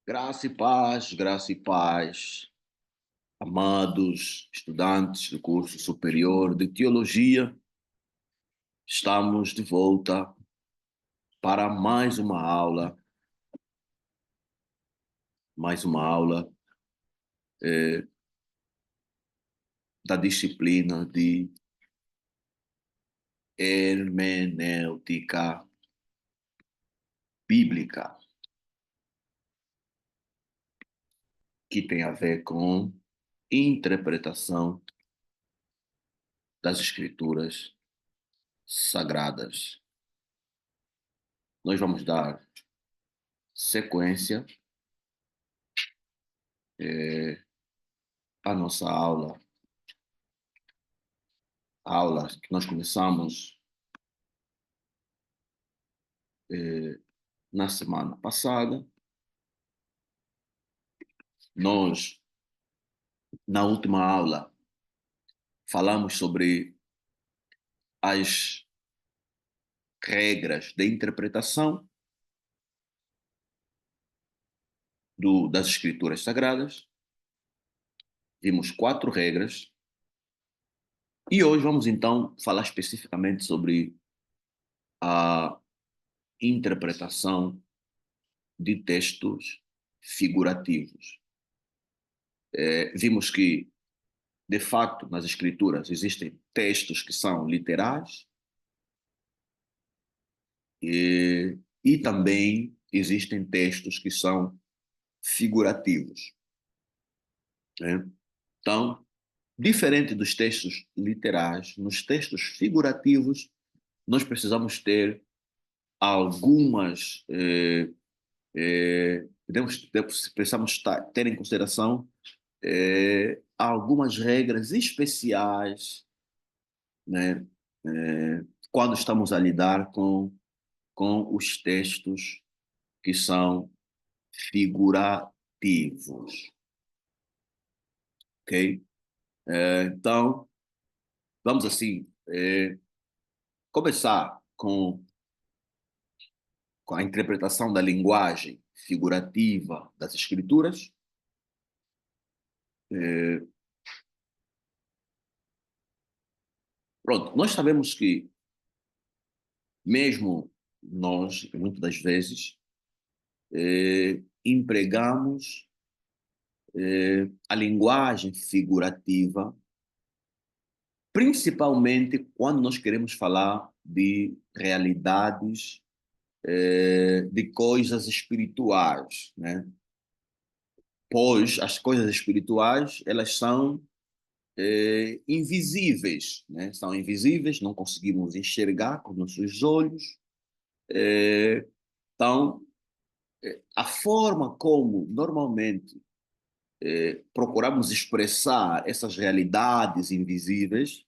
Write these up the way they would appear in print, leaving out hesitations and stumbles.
Graça e paz, amados estudantes do curso superior de teologia, estamos de volta para mais uma aula eh, da disciplina de hermenêutica bíblica, que tem a ver com interpretação das escrituras sagradas. Nós vamos dar sequência à nossa aula que nós começamos na semana passada. Nós, na última aula, falamos sobre as regras de interpretação das Escrituras Sagradas. Vimos 4 regras. E hoje vamos, então, falar especificamente sobre a interpretação de textos figurativos. Vimos que, de fato, nas Escrituras existem textos que são literais e também existem textos que são figurativos, né? Então, diferente dos textos literais, nos textos figurativos, nós precisamos ter algumas, precisamos ter em consideração algumas regras especiais, né, quando estamos a lidar com os textos que são figurativos, ok? Então, vamos assim, começar com a interpretação da linguagem figurativa das escrituras. Pronto, nós sabemos que mesmo nós, muitas das vezes, empregamos a linguagem figurativa, principalmente quando nós queremos falar de realidades, de coisas espirituais, né? Pois as coisas espirituais, elas são invisíveis, né? São invisíveis, não conseguimos enxergar com nossos olhos. Então, a forma como normalmente procuramos expressar essas realidades invisíveis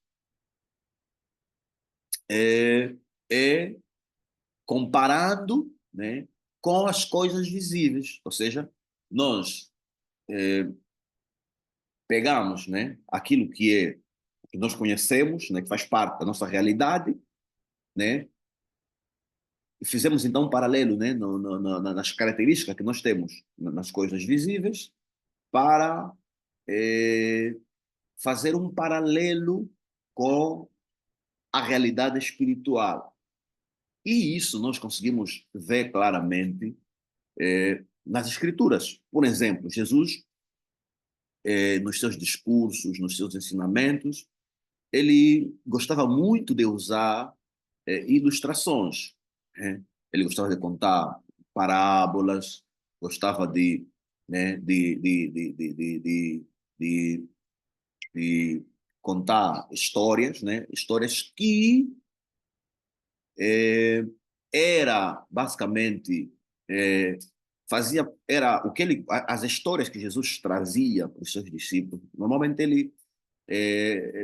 é, é comparando, né, com as coisas visíveis. Ou seja, nós pegamos, né, aquilo que nós conhecemos, né, que faz parte da nossa realidade, né, e fizemos então um paralelo, né, nas características que nós temos nas coisas visíveis para eh, fazer um paralelo com a realidade espiritual. E isso nós conseguimos ver claramente nas Escrituras. Por exemplo, Jesus, nos seus discursos, nos seus ensinamentos, ele gostava muito de usar ilustrações, né? Ele gostava de contar parábolas, gostava né, de contar histórias, né? Histórias que era basicamente é, era o que as histórias que Jesus trazia para os seus discípulos. Normalmente ele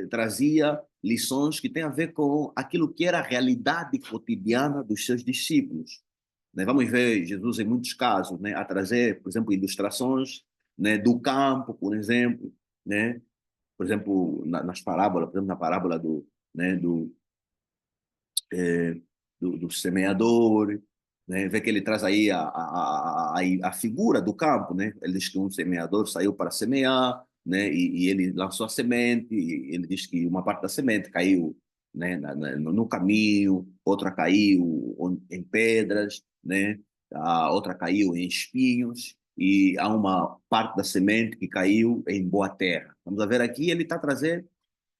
trazia lições que têm a ver com aquilo que era a realidade cotidiana dos seus discípulos, né? Vamos ver Jesus em muitos casos, né, a trazer, por exemplo, ilustrações, né, do campo, por exemplo, né? Por exemplo, nas parábolas, por exemplo, na parábola né, do semeador, né? Vê que ele traz aí a figura do campo, né? Ele diz que um semeador saiu para semear, né? E ele lançou a semente, e ele diz que uma parte da semente caiu, né, no caminho, outra caiu em pedras, né? A outra caiu em espinhos, e há uma parte da semente que caiu em boa terra. Vamos ver aqui, ele está trazendo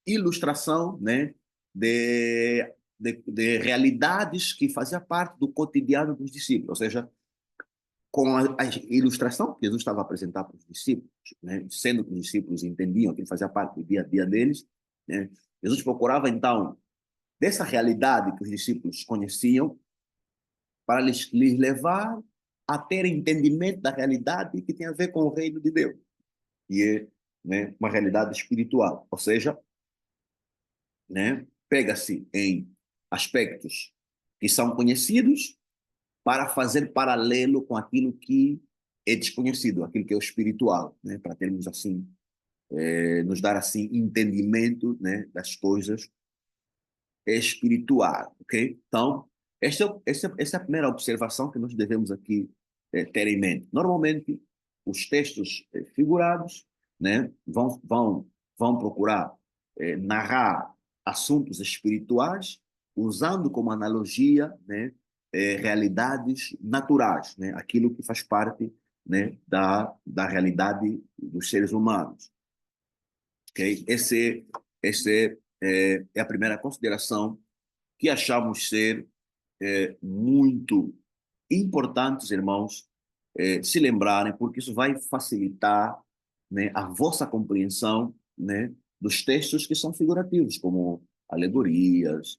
ilustração, né, de realidades que faziam parte do cotidiano dos discípulos, ou seja, com a ilustração que Jesus estava a apresentar para os discípulos, né, sendo que os discípulos entendiam que ele fazia parte do dia a dia deles, né, Jesus procurava então dessa realidade que os discípulos conheciam para lhes levar a ter entendimento da realidade que tem a ver com o reino de Deus, que é, né, uma realidade espiritual, ou seja, né, pega-se em aspectos que são conhecidos para fazer paralelo com aquilo que é desconhecido, aquilo que é o espiritual, né, para termos assim, nos dar assim entendimento, né, das coisas espirituais, ok? Então, essa é a primeira observação que nós devemos aqui ter em mente. Normalmente, os textos figurados, né, vão procurar narrar assuntos espirituais usando como analogia, né, realidades naturais, né, aquilo que faz parte, né, da realidade dos seres humanos. Okay? Esse é a primeira consideração que achamos ser muito importantes, irmãos, se lembrarem, porque isso vai facilitar, né, a vossa compreensão, né, dos textos que são figurativos, como alegorias,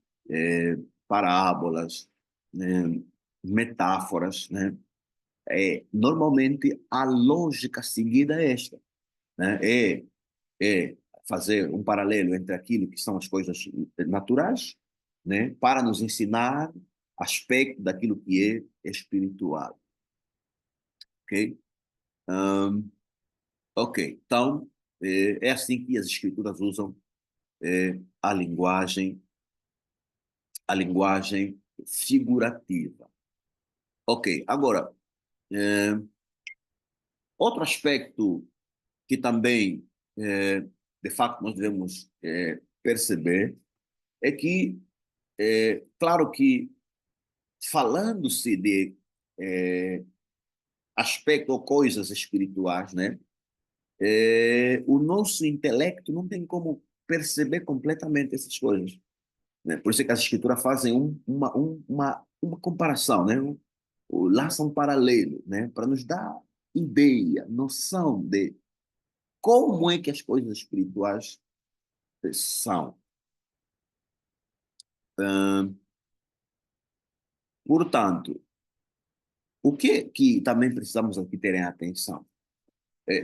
parábolas, né, metáforas, né? Normalmente a lógica seguida é esta, né? É fazer um paralelo entre aquilo que são as coisas naturais, né, para nos ensinar aspecto daquilo que é espiritual, ok? Um, ok, então é assim que as escrituras usam a linguagem figurativa. Ok, agora é, outro aspecto que também de fato nós devemos perceber é que claro que falando-se de aspecto ou coisas espirituais, né? O nosso intelecto não tem como perceber completamente essas coisas, né? Por isso é que as escrituras fazem uma comparação, né? Laçam um paralelo, né? Para nos dar ideia, noção de como é que as coisas espirituais são. Portanto, o que também precisamos aqui ter em atenção?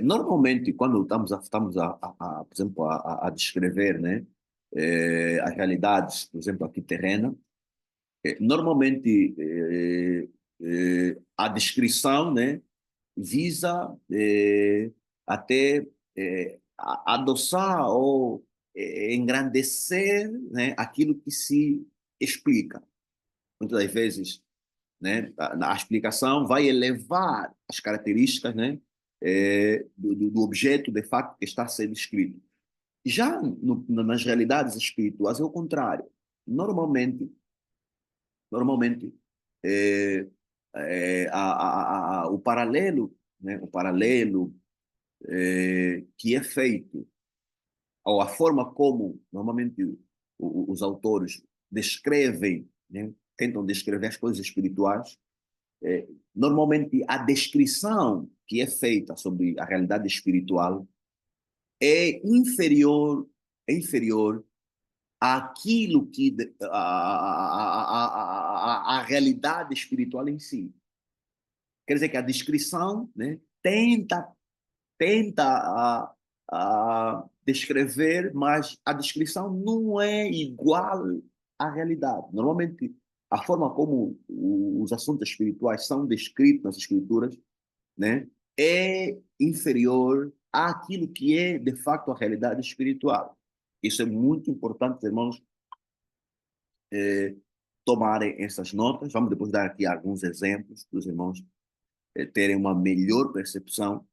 Normalmente, quando por exemplo, a descrever, né, as realidades, por exemplo, aqui terrena, normalmente a descrição, né, visa até adoçar ou engrandecer, né, aquilo que se explica. Muitas das vezes, né? A explicação vai elevar as características, né, do objeto, de fato, que está sendo escrito. Já nas realidades espirituais é o contrário. Normalmente, normalmente é, o paralelo, né, que é feito, ou a forma como normalmente os autores descrevem, né, tentam descrever as coisas espirituais, normalmente a descrição que é feita sobre a realidade espiritual é inferior àquilo que a realidade espiritual em si. Quer dizer que a descrição, né, tenta descrever, mas a descrição não é igual à realidade. Normalmente, a forma como os assuntos espirituais são descritos nas escrituras, né, é inferior àquilo que é, de fato, a realidade espiritual. Isso é muito importante, irmãos, tomarem essas notas. Vamos depois dar aqui alguns exemplos para os irmãos terem uma melhor percepção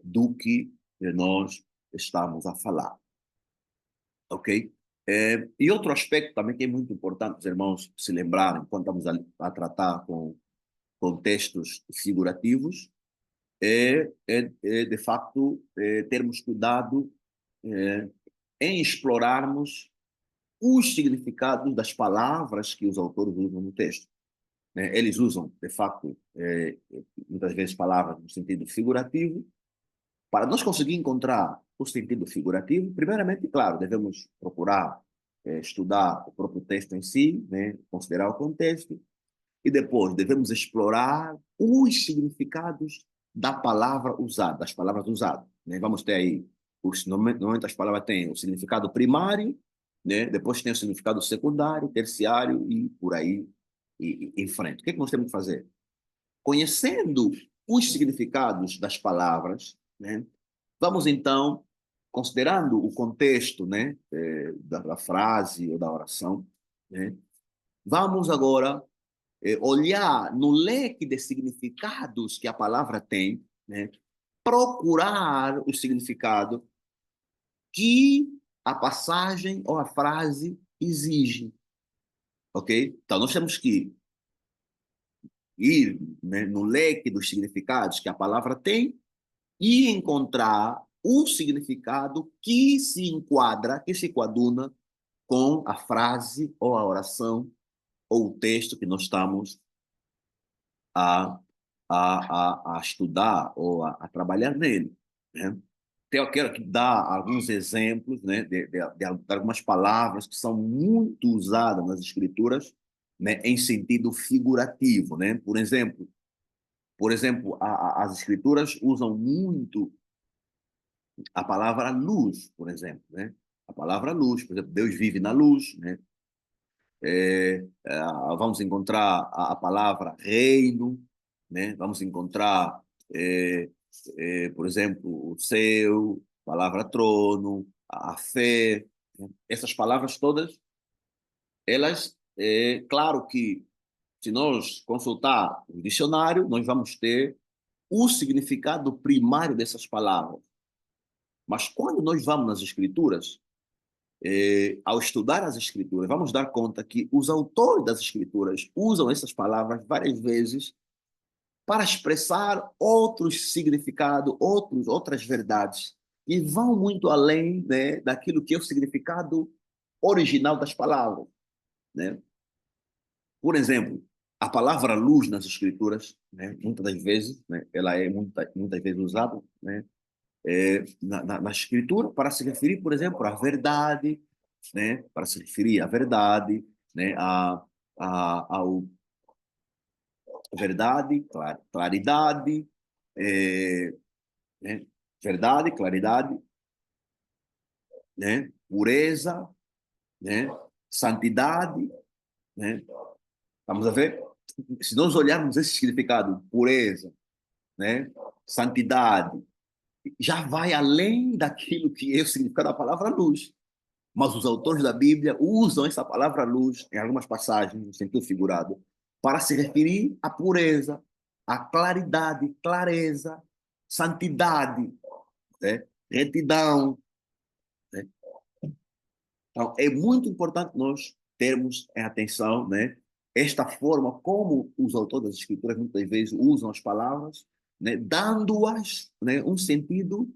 do que nós estamos a falar, ok? E outro aspecto também que é muito importante os irmãos se lembrarem quando estamos a tratar com textos figurativos de facto, termos cuidado em explorarmos os significados das palavras que os autores usam no texto, né? Eles usam, de facto, muitas vezes palavras no sentido figurativo. Para nós conseguir encontrar o sentido figurativo, primeiramente, claro, devemos procurar estudar o próprio texto em si, né? Considerar o contexto, e depois devemos explorar os significados da palavra usada, das palavras usadas, né? Vamos ter aí, normalmente as palavras têm o significado primário, né? Depois tem o significado secundário, terciário e por aí em frente. O que é que nós temos que fazer? Conhecendo os significados das palavras, né? Vamos então, considerando o contexto, né, da frase ou da oração, né? Vamos agora olhar no leque de significados que a palavra tem, né? Procurar o significado que a passagem ou a frase exige, ok? Então, nós temos que ir, né, no leque dos significados que a palavra tem e encontrar um significado que se enquadra, que se coaduna com a frase ou a oração ou o texto que nós estamos a, a estudar ou a trabalhar nele, né? Então, eu quero aqui dar alguns exemplos, né, de algumas palavras que são muito usadas nas escrituras, né, em sentido figurativo, né? Por exemplo, as escrituras usam muito a palavra luz, por exemplo, né? A palavra luz, por exemplo, Deus vive na luz, né? Vamos encontrar a palavra reino, né? Vamos encontrar, por exemplo, o céu, a palavra trono, a fé, né? Essas palavras todas, elas, claro que se nós consultar o dicionário, nós vamos ter o significado primário dessas palavras. Mas quando nós vamos nas escrituras, ao estudar as escrituras, vamos dar conta que os autores das escrituras usam essas palavras várias vezes para expressar outros significados, outras verdades, e vão muito além, né, daquilo que é o significado original das palavras, né? Por exemplo, a palavra luz nas escrituras, né, muitas das vezes, né, ela é muitas vezes usada, né, na escritura para se referir, por exemplo, à verdade, né, para se referir à verdade, né, ao verdade, claridade, né, verdade, claridade, né, pureza, né, santidade, né. Vamos a ver? Se nós olharmos esse significado, pureza, né, santidade, já vai além daquilo que é o significado da palavra luz. Mas os autores da Bíblia usam essa palavra luz, em algumas passagens, no sentido figurado, para se referir à pureza, à claridade, clareza, santidade, né? Retidão, né? Então, é muito importante nós termos em atenção, né, esta forma como os autores das Escrituras muitas vezes usam as palavras, né, dando-as, né, um sentido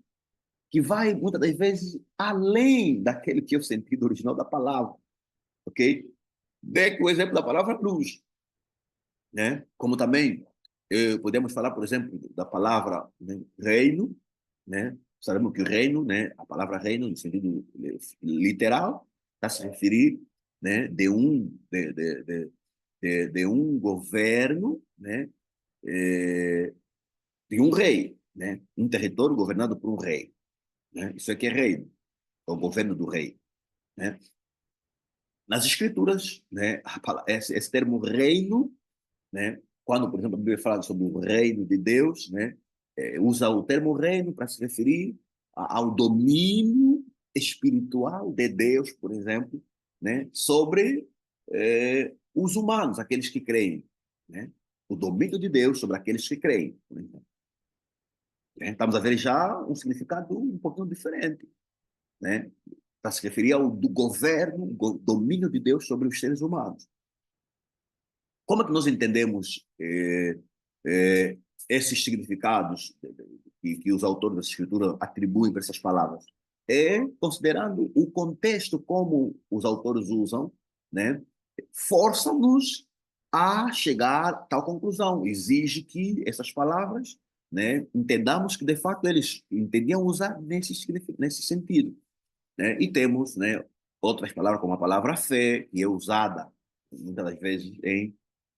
que vai, muitas das vezes, além daquele que é o sentido original da palavra, ok? Dê o exemplo da palavra luz, né? Como também podemos falar, por exemplo, da palavra, né, reino, né? Sabemos que o reino, né, a palavra reino, no sentido literal, está se referir, né, de um governo, né, de um rei, né? Um território governado por um rei, né? Isso aqui é reino, é o governo do rei, né? Nas escrituras, né, esse termo reino, né, quando, por exemplo, a Bíblia fala sobre o reino de Deus, né, usa o termo reino para se referir ao domínio espiritual de Deus, por exemplo, né, sobre os humanos, aqueles que creem, né? O domínio de Deus sobre aqueles que creem. Estamos a ver já um significado um pouquinho diferente, né? Para se referir ao do governo, domínio de Deus sobre os seres humanos. Como é que nós entendemos eh, esses significados que os autores da Escritura atribuem para essas palavras? É considerando o contexto como os autores usam, né? Força-nos a chegar a tal conclusão. Exige que essas palavras, né, entendamos que de fato eles entendiam usar nesse sentido, né? E temos, né, outras palavras, como a palavra fé, que é usada muitas das vezes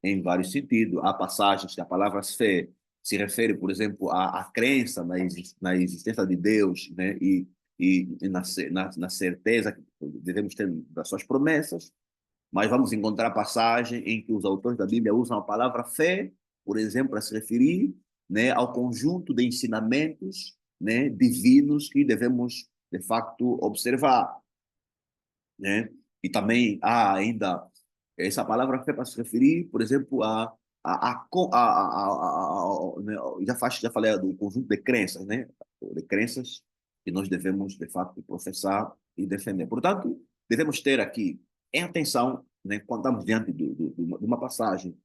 em vários sentidos. Há passagens que a palavra fé se refere, por exemplo, à crença na existência de Deus, né? E na certeza que devemos ter das suas promessas. Mas vamos encontrar passagem em que os autores da Bíblia usam a palavra fé, por exemplo, para se referir, né, ao conjunto de ensinamentos, né, divinos que devemos, de facto, observar, né? E também há ainda essa palavra fé para se referir, por exemplo, né, já falei do conjunto de crenças, né? De crenças que nós devemos, de fato, professar e defender. Portanto, devemos ter aqui em atenção, né, quando estamos diante de uma passagem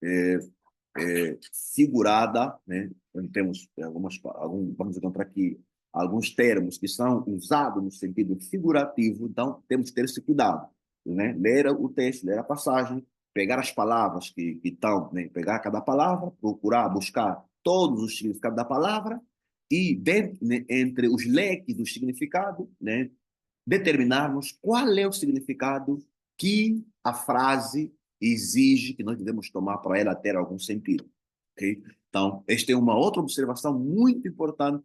é, figurada, né? Temos vamos encontrar aqui alguns termos que são usados no sentido figurativo, então temos que ter esse cuidado, né? Ler o texto, ler a passagem, pegar as palavras que estão, né? Pegar cada palavra, procurar, buscar todos os significados da palavra e, dentro, né, entre os leques do significado, né? Determinarmos qual é o significado que a frase exige que nós devemos tomar para ela ter algum sentido. Okay? Então, esta é uma outra observação muito importante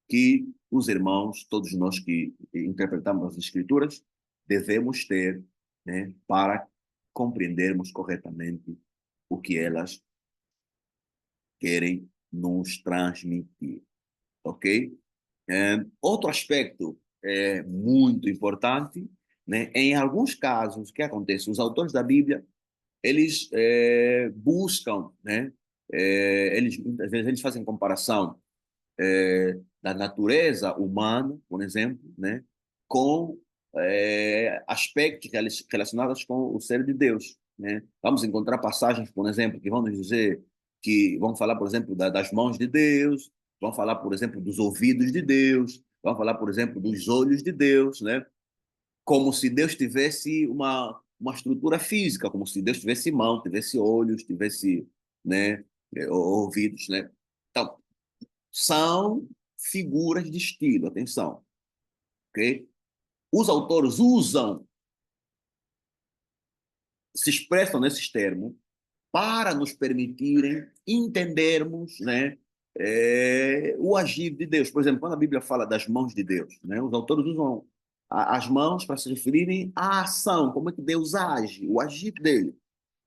que os irmãos, todos nós que interpretamos as Escrituras, devemos ter, né, para compreendermos corretamente o que elas querem nos transmitir. Ok? Outro aspecto muito importante, né? Em alguns casos, o que acontece? Os autores da Bíblia, eles buscam, né? Muitas vezes eles fazem comparação da natureza humana, por exemplo, né? Com aspectos relacionados com o ser de Deus, né? Vamos encontrar passagens, por exemplo, que vão nos dizer que vão falar, por exemplo, das mãos de Deus, vão falar, por exemplo, dos ouvidos de Deus, vão falar, por exemplo, dos olhos de Deus, né? Como se Deus tivesse uma estrutura física, como se Deus tivesse mão, tivesse olhos, tivesse, né, ouvidos, né? Então, são figuras de estilo, atenção, ok? Os autores se expressam nesses termos para nos permitirem entendermos, né, o agir de Deus. Por exemplo, quando a Bíblia fala das mãos de Deus, né, os autores usam as mãos para se referirem à ação, como é que Deus age, o agir dele.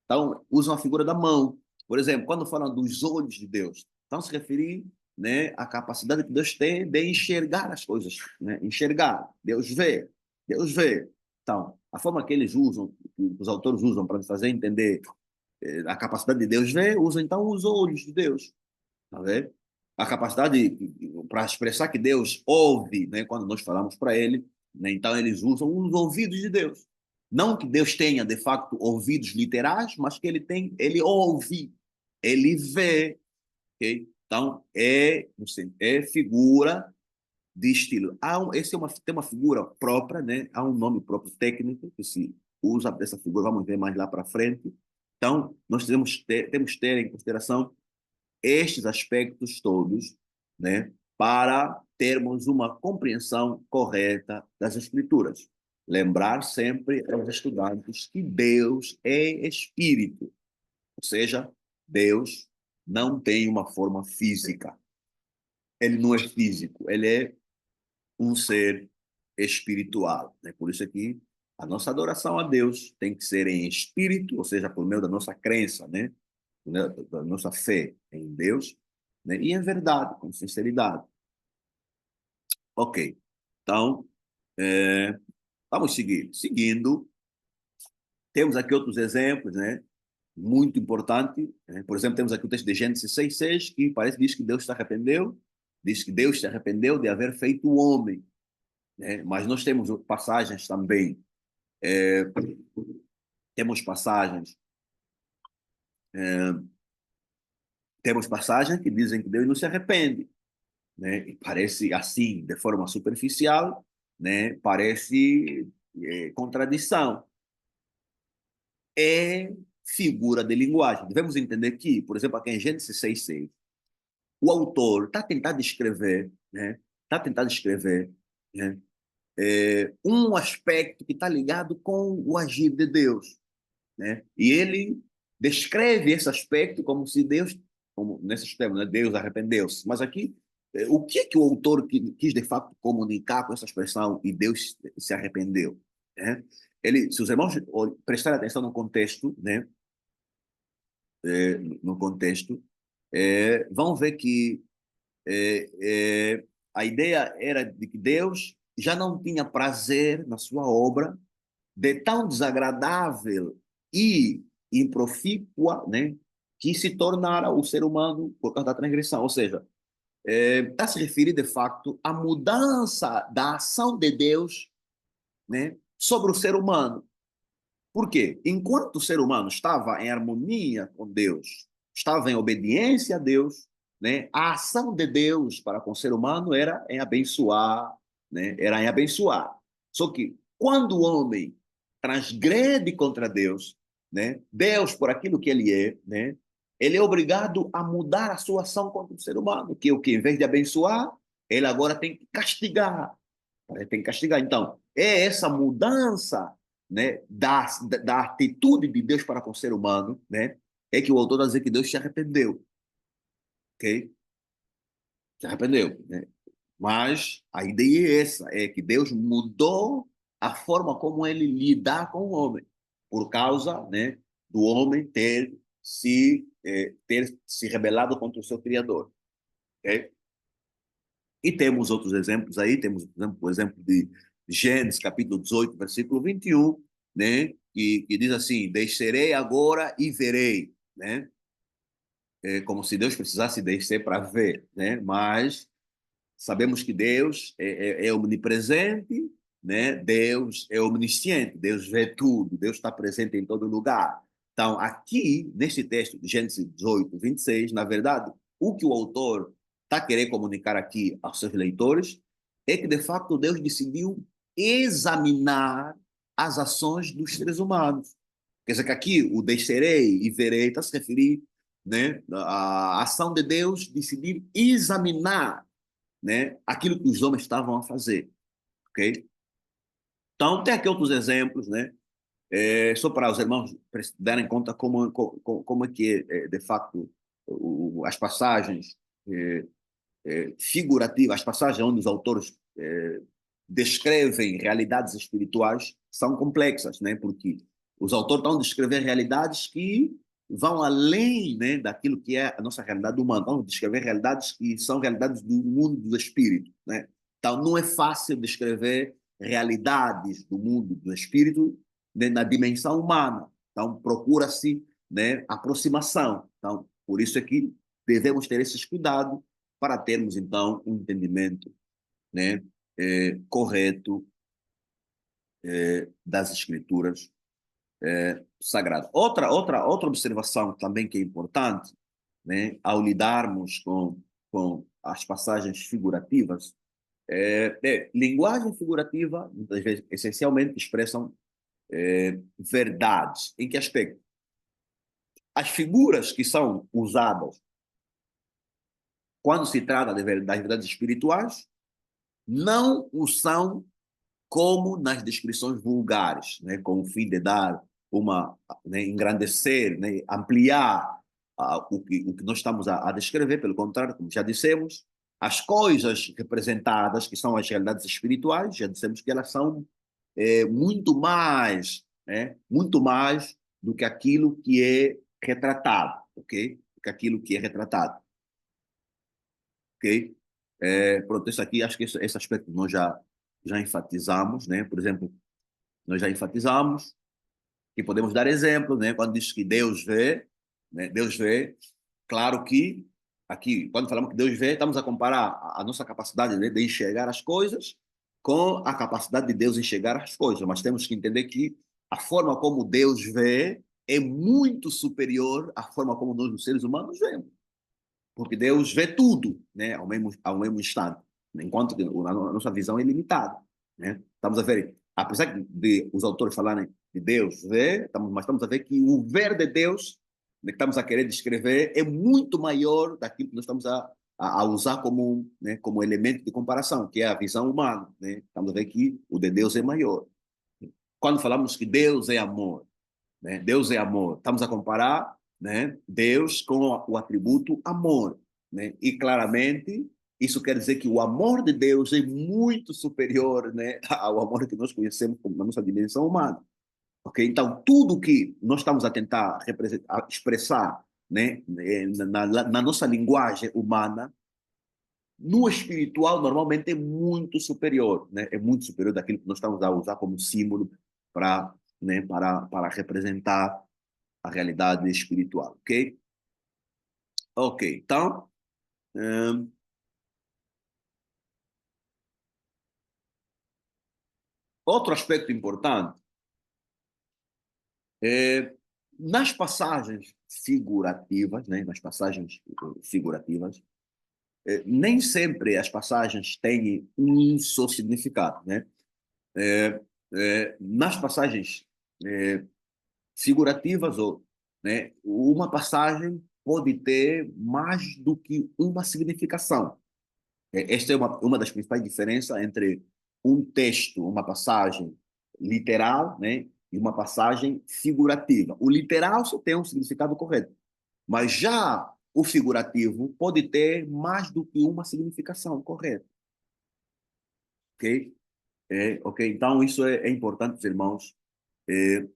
Então, usam a figura da mão. Por exemplo, quando falam dos olhos de Deus, estão se referir, né, à capacidade que Deus tem de enxergar as coisas, né? Enxergar. Deus vê. Deus vê. Então, a forma que eles usam, que os autores usam para nos fazer entender a capacidade de Deus ver, usam então os olhos de Deus. Tá vendo? A capacidade para expressar que Deus ouve, né, quando nós falamos para ele, né, então eles usam os ouvidos de Deus. Não que Deus tenha, de facto, ouvidos literais, mas que ele ouve, ele vê. Okay? Então, é figura de estilo. Tem uma figura própria, né? Há um nome próprio técnico que se usa dessa figura, vamos ver mais lá para frente. Então, nós temos que ter em consideração estes aspectos todos, né, para termos uma compreensão correta das Escrituras. Lembrar sempre aos estudantes que Deus é espírito, ou seja, Deus não tem uma forma física. Ele não é físico, ele é um ser espiritual. Né? Por isso aqui, a nossa adoração a Deus tem que ser em espírito, ou seja, por meio da nossa crença, né? Da nossa fé em Deus, né? E em verdade, com sinceridade. Ok. Então, vamos seguir. Seguindo, Temos aqui outros exemplos, né? Muito importante, né? Por exemplo, temos aqui o texto de Gênesis 6:6, que parece que diz que Deus se arrependeu, diz que Deus se arrependeu de haver feito o homem, né? Mas nós temos passagens também, temos passagens, temos passagens que dizem que Deus não se arrepende, né? E parece assim, de forma superficial, né? Parece contradição. É figura de linguagem. Devemos entender que, por exemplo, aqui em Gênesis 6:6, o autor está tentando escrever, né? Está tentando escrever, né? Um aspecto que está ligado com o agir de Deus, né? E ele descreve esse aspecto como se Deus, como nesse termos, né? Deus arrependeu-se. Mas aqui, o que o autor quis de fato comunicar com essa expressão e Deus se arrependeu, né? Ele, se os irmãos prestarem atenção no contexto, né? No contexto, vão ver que é, é, a ideia era de que Deus já não tinha prazer na sua obra, de tão desagradável e improfícua, né, que se tornara o ser humano por causa da transgressão. Ou seja, está se referindo de facto à mudança da ação de Deus, né, sobre o ser humano. Por quê? Enquanto o ser humano estava em harmonia com Deus, estava em obediência a Deus, né? A ação de Deus para com o ser humano era em abençoar, né? Era em abençoar. Só que quando o homem transgrede contra Deus, né? Deus por aquilo que ele é, né? Ele é obrigado a mudar a sua ação contra o ser humano, que o que em vez de abençoar, ele agora tem que castigar. Ele tem que castigar. Então, é essa mudança, né, da atitude de Deus para com o ser humano, né, é que o autor vai dizer que Deus se arrependeu, ok? Se arrependeu, né? Mas a ideia é essa, é que Deus mudou a forma como ele lidar com o homem, por causa, né, do homem ter se rebelado contra o seu Criador, ok? E temos outros exemplos aí, temos, por exemplo, o exemplo de Gênesis, capítulo 18, versículo 21, né? Que diz assim: Descerei agora e verei, né? É como se Deus precisasse descer para ver, né? Mas sabemos que Deus é omnipresente, né? Deus é omnisciente, Deus vê tudo, Deus está presente em todo lugar. Então, aqui, neste texto de Gênesis 18, 26, na verdade, o que o autor está querendo comunicar aqui aos seus leitores é que, de fato, Deus decidiu examinar as ações dos seres humanos. Quer dizer que aqui o descerei e verei está se referindo, né, a ação de Deus decidir examinar, né, aquilo que os homens estavam a fazer, ok? Então, tem aqui outros exemplos, né? Só para os irmãos darem conta como é que é, de fato, as passagens figurativas, as passagens onde os autores descrevem realidades espirituais são complexas, né? Porque os autores estão a descrever realidades que vão além, né, daquilo que é a nossa realidade humana, estão a descrever realidades que são realidades do mundo do espírito, né? Então não é fácil descrever realidades do mundo do espírito, né, na dimensão humana. Então procura-se, né, aproximação. Então por isso é que devemos ter esses cuidados para termos então um entendimento, né, correto das escrituras sagradas. Outra observação também que é importante, né, ao lidarmos com as passagens figurativas, linguagem figurativa, muitas vezes, essencialmente, expressam verdades. Em que aspecto? As figuras que são usadas quando se trata das verdades espirituais não o são como nas descrições vulgares, né, com o fim de dar uma, né, engrandecer, né, ampliar o que nós estamos a descrever. Pelo contrário, como já dissemos, as coisas representadas, que são as realidades espirituais, já dissemos que elas são muito mais, né, muito mais do que aquilo que é retratado, ok? Do que aquilo que é retratado, ok? Pronto, isso aqui, acho que esse aspecto nós já enfatizamos, né? Por exemplo, nós já enfatizamos. E podemos dar exemplo, né? Quando diz que Deus vê, né? Deus vê, claro que aqui, quando falamos que Deus vê, estamos a comparar a nossa capacidade, né, de enxergar as coisas com a capacidade de Deus enxergar as coisas. Mas temos que entender que a forma como Deus vê é muito superior à forma como nós, os seres humanos, vemos. Porque Deus vê tudo, né, ao mesmo instante, enquanto que a nossa visão é limitada, né? Estamos a ver, apesar de os autores falarem de Deus ver, mas estamos a ver que o ver de Deus, né, que estamos a querer descrever, é muito maior daquilo que nós estamos a usar como elemento de comparação, que é a visão humana, né? Estamos a ver que o de Deus é maior. Quando falamos que Deus é amor, né? Deus é amor. Estamos a comparar, né, Deus com o atributo amor, né? E claramente isso quer dizer que o amor de Deus é muito superior, né, ao amor que nós conhecemos na nossa dimensão humana. Ok? Então, tudo que nós estamos a tentar expressar, né, na nossa linguagem humana, no espiritual, normalmente é muito superior, né? É muito superior daquilo que nós estamos a usar como símbolo para, né, para representar a realidade espiritual, ok? Ok, então, um, outro aspecto importante é nas passagens figurativas, né, nas passagens figurativas, nem sempre as passagens têm um só significado, né? Nas passagens figurativas, ou, né, uma passagem pode ter mais do que uma significação. Esta é uma das principais diferenças entre um texto, uma passagem literal, né, e uma passagem figurativa. O literal só tem um significado correto, mas já o figurativo pode ter mais do que uma significação correta, ok? Ok, então isso é importante os irmãos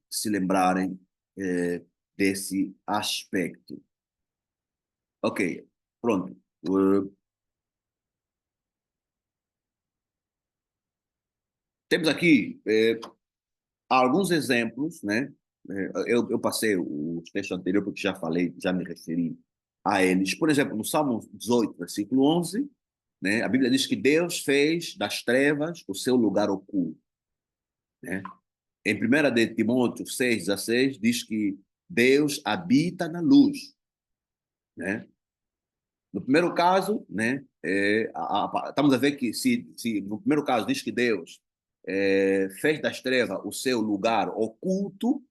se lembrarem desse aspecto. Ok, pronto. Temos aqui alguns exemplos, né? Eu passei o texto anterior porque já falei, já me referi a eles. Por exemplo, no Salmo 18, versículo 11, né? A Bíblia diz que Deus fez das trevas o seu lugar oculto, né? Em 1 de Timóteo 6,16 diz que Deus habita na luz, né? No primeiro caso, né, estamos a ver que se no primeiro caso diz que Deus fez das trevas o seu lugar oculto,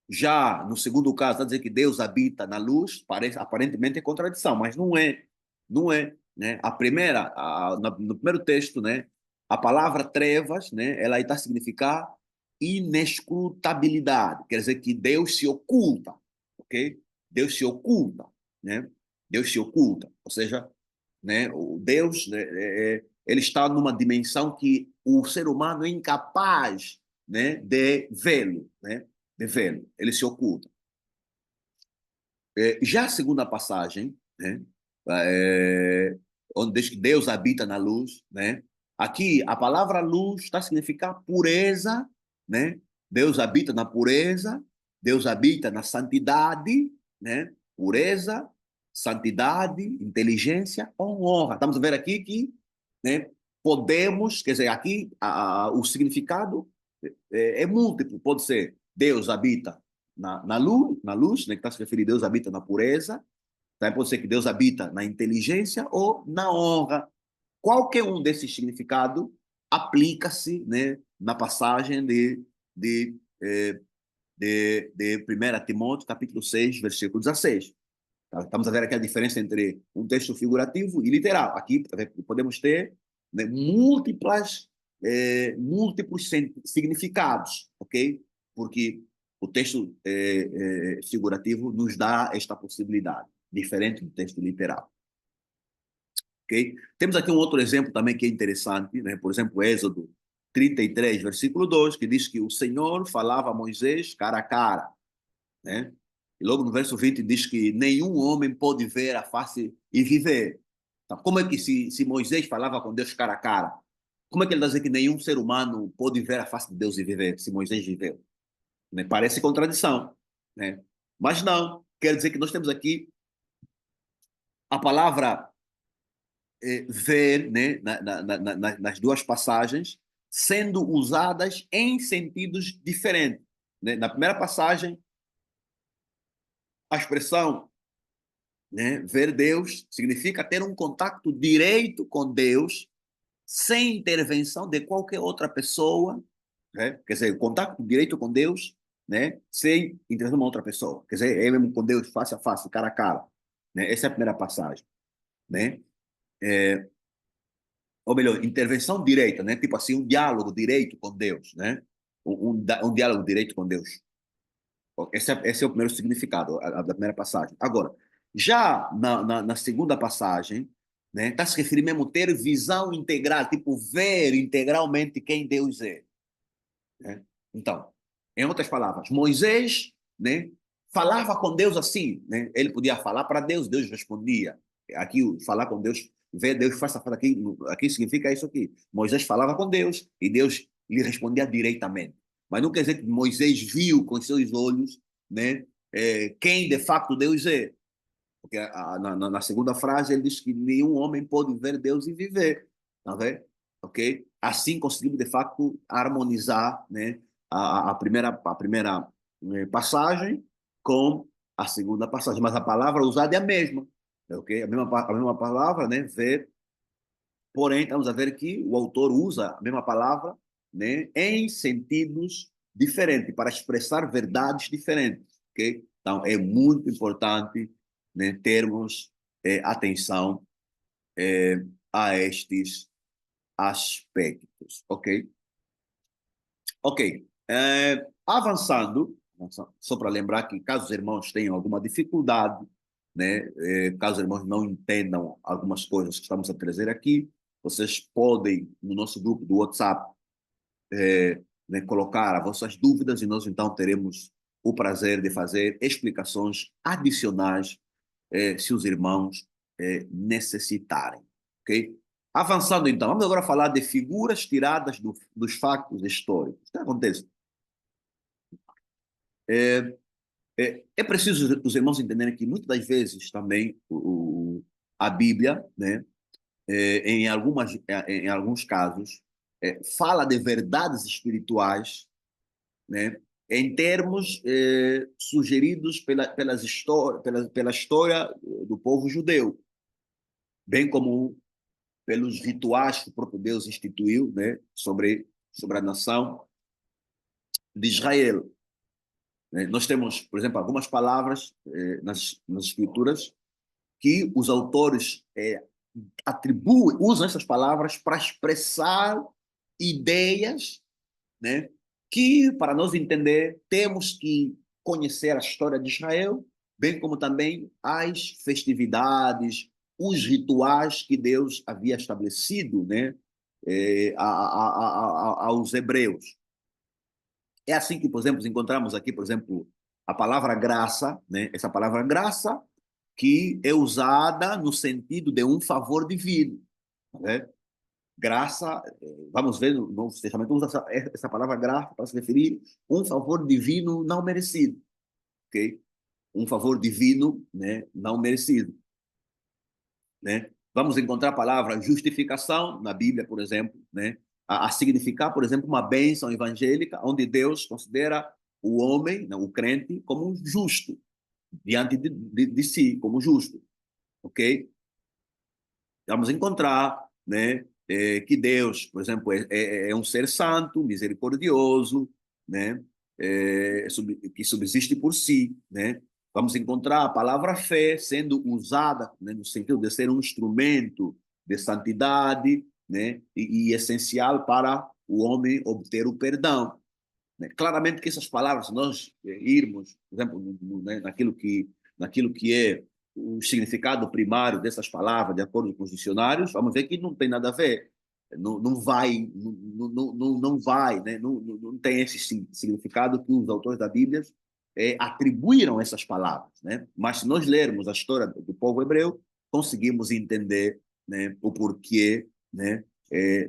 já no segundo caso está dizendo que Deus habita na luz, parece, aparentemente é contradição, mas não é, não é, né? No primeiro texto, né, a palavra trevas, né, ela está a significar inescrutabilidade, quer dizer que Deus se oculta, ok? Deus se oculta, né? Deus se oculta, ou seja, né, o Deus, né, ele está numa dimensão que o ser humano é incapaz, né, de vê-lo, né? De vê-lo, ele se oculta. Já a segunda passagem, né, é, onde diz que Deus habita na luz, né? Aqui a palavra luz está a significar pureza, né? Deus habita na pureza, Deus habita na santidade, né? Pureza, santidade, inteligência, honra. Estamos a ver aqui que, né, podemos, quer dizer, aqui o significado é múltiplo. Pode ser Deus habita na luz, né, que está se referindo a Deus habita na pureza. Também pode ser que Deus habita na inteligência ou na honra. Qualquer um desses significados aplica-se, né, na passagem de 1 Timóteo, capítulo 6, versículo 16. Tá? Estamos a ver aqui a diferença entre um texto figurativo e literal. Aqui podemos ter, né, múltiplos significados, ok? Porque o texto figurativo nos dá esta possibilidade, diferente do texto literal. Ok? Temos aqui um outro exemplo também que é interessante, né? Por exemplo, Êxodo 33, versículo 2, que diz que o Senhor falava a Moisés cara a cara, né? E logo no verso 20 diz que nenhum homem pode ver a face e viver. Então, como é que se Moisés falava com Deus cara a cara, como é que ele vai dizer que nenhum ser humano pode ver a face de Deus e viver, se Moisés viveu? né? Parece contradição, né? Mas não, quer dizer que nós temos aqui a palavra ver, né, nas duas passagens, sendo usadas em sentidos diferentes. Né? Na primeira passagem, a expressão, né, ver Deus significa ter um contato direito com Deus, sem intervenção de qualquer outra pessoa, né? Quer dizer, contato direito com Deus, né, sem intervenção de uma outra pessoa. Quer dizer, é mesmo com Deus, face a face, cara a cara. Né? Essa é a primeira passagem. Né? Ou melhor, intervenção direta, né? Tipo assim, um diálogo direito com Deus, né? Um diálogo direito com Deus. Esse é o primeiro significado da primeira passagem. Agora, já na segunda passagem, né, está se referindo mesmo a ter visão integral, tipo ver integralmente quem Deus é. Né? Então, em outras palavras, Moisés, né, falava com Deus assim, né? Ele podia falar para Deus, Deus respondia. Aqui, falar com Deus, ver Deus face a face aqui significa isso aqui. Moisés falava com Deus e Deus lhe respondia diretamente. Mas não quer dizer que Moisés viu com seus olhos, né, quem de facto Deus é. Porque na segunda frase ele diz que nenhum homem pode ver Deus e viver. Tá vendo? Ok? Assim conseguimos, de facto, harmonizar, né, a primeira passagem com a segunda passagem. Mas a palavra usada é a mesma. Ok? A mesma palavra, né? Ver. Porém, estamos a ver que o autor usa a mesma palavra, né, em sentidos diferentes, para expressar verdades diferentes. Ok? Então, é muito importante, né, termos atenção a estes aspectos. Ok? Ok. Avançando, só para lembrar que caso os irmãos tenham alguma dificuldade, né, caso os irmãos não entendam algumas coisas que estamos a trazer aqui, vocês podem, no nosso grupo do WhatsApp, né, colocar as vossas dúvidas e nós então teremos o prazer de fazer explicações adicionais se os irmãos necessitarem. Ok? Avançando então, vamos agora falar de figuras tiradas dos factos históricos. O que acontece? É, é preciso os irmãos entenderem que muitas das vezes também a Bíblia, né, em alguns casos, fala de verdades espirituais, né, em termos sugeridos pela história do povo judeu, bem como pelos rituais que o próprio Deus instituiu, né, sobre a nação de Israel. Né? Nós temos, por exemplo, algumas palavras nas escrituras que os autores usam essas palavras para expressar ideias, né, que, para nós entender, temos que conhecer a história de Israel, bem como também as festividades, os rituais que Deus havia estabelecido, né, aos hebreus. É assim que, por exemplo, encontramos aqui, por exemplo, a palavra graça, né? Essa palavra graça que é usada no sentido de um favor divino, né? Graça, vamos ver no Novo Testamento, usa essa palavra graça para se referir a um favor divino não merecido, ok? Um favor divino, né, não merecido, né? Vamos encontrar a palavra justificação na Bíblia, por exemplo, né? A significar, por exemplo, uma bênção evangélica, onde Deus considera o homem, né, o crente, como justo, diante de si, como justo, ok? Vamos encontrar, né, que Deus, por exemplo, é um ser santo, misericordioso, né, que subsiste por si, né? Vamos encontrar a palavra fé sendo usada, né, no sentido de ser um instrumento de santidade, né, e essencial para o homem obter o perdão. Né? Claramente que essas palavras, se nós irmos, por exemplo, né, naquilo que é o significado primário dessas palavras, de acordo com os dicionários, vamos ver que não tem nada a ver. Não vai, não vai, né? Não tem esse significado que os autores da Bíblia atribuíram essas palavras. Né? Mas se nós lermos a história do povo hebreu, conseguimos entender, né, o porquê, né,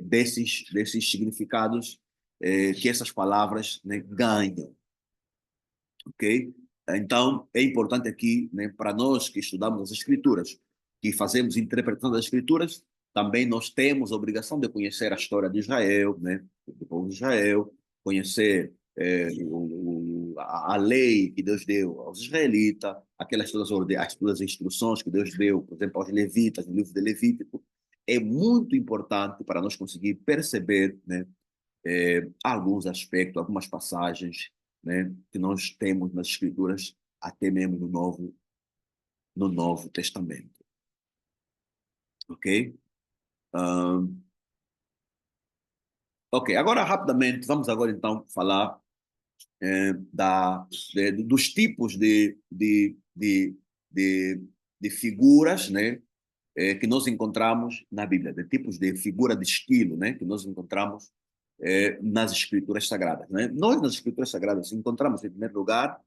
desses significados que essas palavras, né, ganham. ok? Então, é importante aqui, né, para nós que estudamos as Escrituras, que fazemos interpretação das Escrituras, também nós temos a obrigação de conhecer a história de Israel, né, do povo de Israel, conhecer a lei que Deus deu aos israelitas, aquelas todas as instruções que Deus deu, por exemplo, aos levitas, no livro de Levítico. É muito importante para nós conseguir perceber, né, alguns aspectos, algumas passagens, né, que nós temos nas Escrituras, até mesmo no Novo Testamento. Ok? Um, ok, agora rapidamente, vamos agora então falar dos tipos de figuras, né, que nós encontramos na Bíblia, de tipos de figura de estilo, né, que nós encontramos nas Escrituras Sagradas. Né? Nós, nas Escrituras Sagradas, encontramos, em primeiro lugar,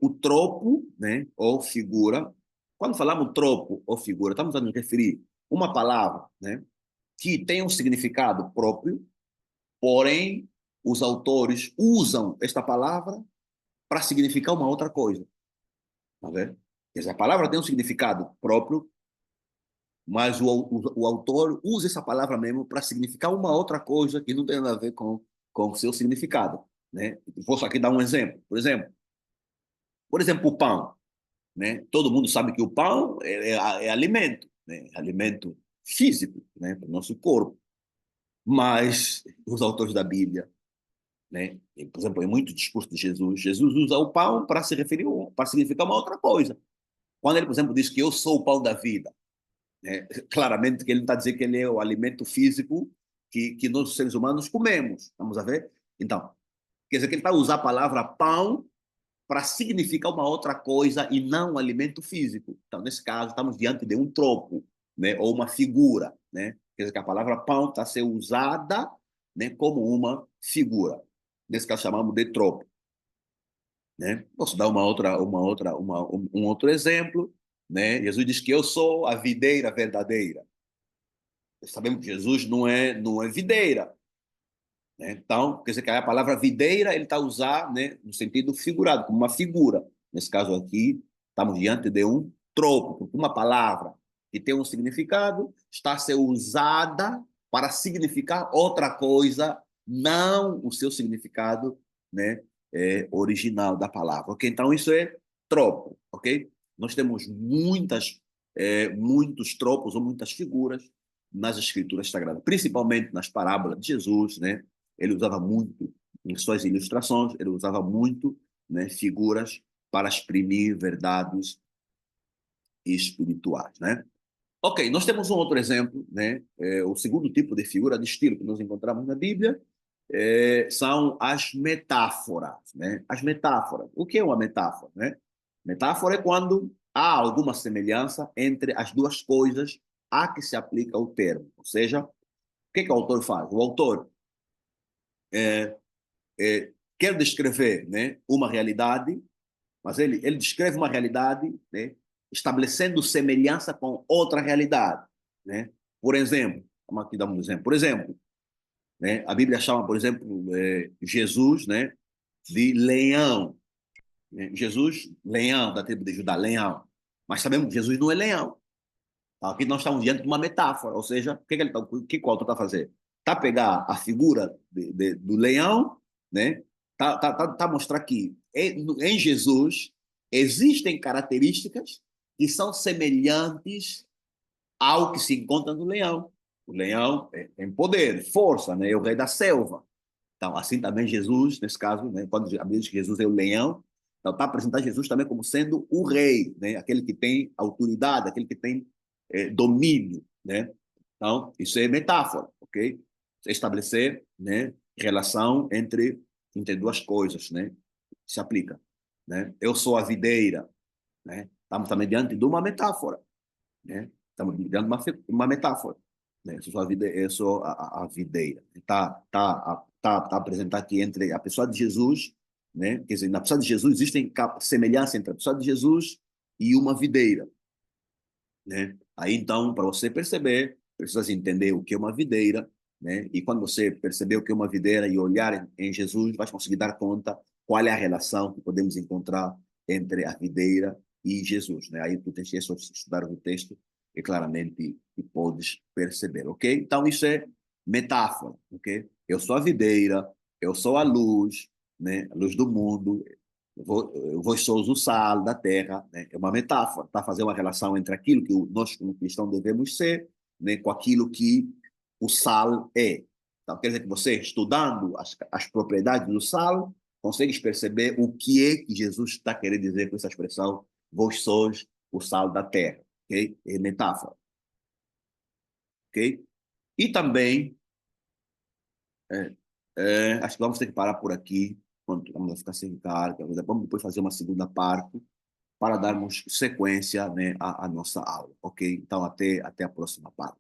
o tropo, né, ou figura. Quando falamos tropo ou figura, estamos a nos referir a uma palavra, né, que tem um significado próprio, porém, os autores usam esta palavra para significar uma outra coisa. Tá vendo? Quer dizer, a palavra tem um significado próprio, mas o autor usa essa palavra mesmo para significar uma outra coisa que não tem nada a ver com o seu significado. Né? Posso aqui dar um exemplo. Por exemplo, o pão. Né? Todo mundo sabe que o pão é alimento, né? É alimento físico, né? Para o nosso corpo. Mas os autores da Bíblia, né? Por exemplo, em muito discurso de Jesus, Jesus usa o pão para se referir, para significar uma outra coisa. Quando ele, por exemplo, diz que eu sou o pão da vida, né? Claramente que ele não está dizendo que ele é o alimento físico que nós, seres humanos, comemos. Vamos a ver? Então, quer dizer que ele está a usar a palavra pão para significar uma outra coisa e não um alimento físico. Então, nesse caso, estamos diante de um tropo, né? Ou uma figura. Né? Quer dizer que a palavra pão está a ser usada, né, como uma figura. Nesse caso, chamamos de tropo. Né? Posso dar um outro exemplo. Né? Jesus diz que eu sou a videira verdadeira. Sabemos que Jesus não é videira. Né? Então, quer dizer que a palavra videira ele está a usar, né, no sentido figurado, como uma figura. Nesse caso aqui, estamos diante de um tropo, porque uma palavra que tem um significado está a ser usada para significar outra coisa, não o seu significado, né, original da palavra. Okay? Então, isso é tropo. Ok? Nós temos muitos tropos ou muitas figuras nas escrituras sagradas, principalmente nas parábolas de Jesus, né? Ele usava muito, em suas ilustrações, ele usava muito, né, figuras para exprimir verdades espirituais, né? Ok, nós temos um outro exemplo, né? O segundo tipo de figura de estilo que nós encontramos na Bíblia são as metáforas, né? As metáforas. O que é uma metáfora, né? Metáfora é quando há alguma semelhança entre as duas coisas a que se aplica o termo. Ou seja, o que o autor faz? O autor é, quer descrever, né, uma realidade, mas ele descreve uma realidade, né, estabelecendo semelhança com outra realidade. Né? Por exemplo, vamos aqui dar um exemplo. Por exemplo, né, a Bíblia chama, por exemplo, Jesus, né, de leão. Né? Jesus, leão, da tribo de Judá, leão. Mas sabemos que Jesus não é leão. Aqui nós estamos diante de uma metáfora, ou seja, o que o autor está fazendo? Está a pegar a figura do leão, né? Tá mostrar que em Jesus existem características que são semelhantes ao que se encontra no leão. O leão tem poder, força, né? É o rei da selva. Então, assim também Jesus, nesse caso, né? Quando a Bíblia diz que Jesus é o leão, então está apresentando Jesus também como sendo o rei, né? Aquele que tem autoridade, aquele que tem domínio, né? Então, isso é metáfora, ok? Estabelecer, né, relação entre duas coisas, né? Se aplica, né? Eu sou a videira, né? Estamos também diante de uma metáfora, né? Estamos diante de uma metáfora, né? Eu sou a videira. Tá apresentar aqui entre a pessoa de Jesus, né? Quer dizer, na pessoa de Jesus existem semelhança entre a pessoa de Jesus e uma videira, né? Aí então, para você perceber, precisa entender o que é uma videira, né? E quando você perceber o que é uma videira e olhar em Jesus, vai conseguir dar conta qual é a relação que podemos encontrar entre a videira e Jesus, né? Aí tu tens que só estudar o texto e claramente e podes perceber, ok? Então isso é metáfora, ok? Eu sou a videira, eu sou a luz, né? A luz do mundo, vós sois o sal da terra, né? É uma metáfora, para fazer uma relação entre aquilo que nós como cristãos devemos ser, né? Com aquilo que o sal é. Então quer dizer que você, estudando as propriedades do sal, consegues perceber o que é que Jesus está querendo dizer com essa expressão, vós sois o sal da terra, ok? É metáfora, ok? E também, é, acho que vamos ter que parar por aqui, quando vamos ficar sem carga, vamos depois fazer uma segunda parte para darmos sequência, né, à nossa aula, ok? Então, até a próxima parte.